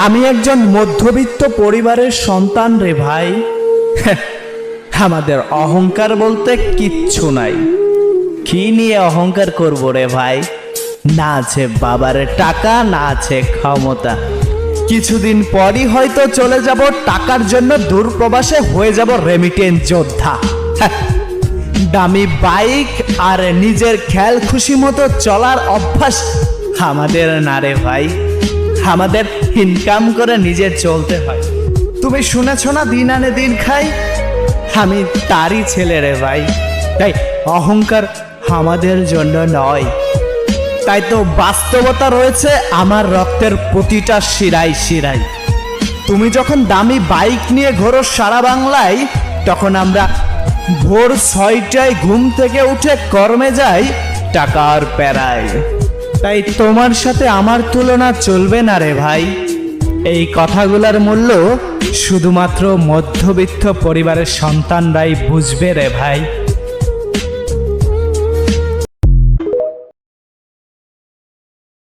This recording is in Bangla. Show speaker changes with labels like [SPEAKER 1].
[SPEAKER 1] আমি একজন মধ্যবিত্ত পরিবারের সন্তান রে ভাই। আমাদের অহংকার বলতে কিচ্ছু নাই। কি নিয়ে অহংকার করব রে ভাই? না আছে বাবার টাকা, না আছে ক্ষমতা। কিছুদিন পরই হয়তো চলে যাব টাকার জন্য দূরপ্রবাসে, হয়ে যাব রেমিটেন্স যোদ্ধা। দামি বাইক আর নিজের খেয়াল খুশি মতো চলার অভ্যাস আমাদের না রে ভাই। আমাদের ইনকাম করে নিজে চলতে হয়। তুমি শুনেছ না, দিন আনে দিন খাই। আমি তারই ছেলে রে ভাই। তাই অহংকার আমাদের জন্য নয়। তাই তো বাস্তবতা রয়েছে আমার রক্তের প্রতিটা শিরায় শিরায়। তুমি যখন দামি বাইক নিয়ে ঘোরো সারা বাংলায়, তখন আমরা ভোর 6টায় ঘুম থেকে উঠে কর্মে যাই টাকার প্যারায়। তাই তোমার সাথে আমার তুলনা চলবে না রে ভাই। এই কথাগুলোর মূল্য শুধুমাত্র মধ্যবিত্ত পরিবারের সন্তানরাই বুঝবে রে ভাই।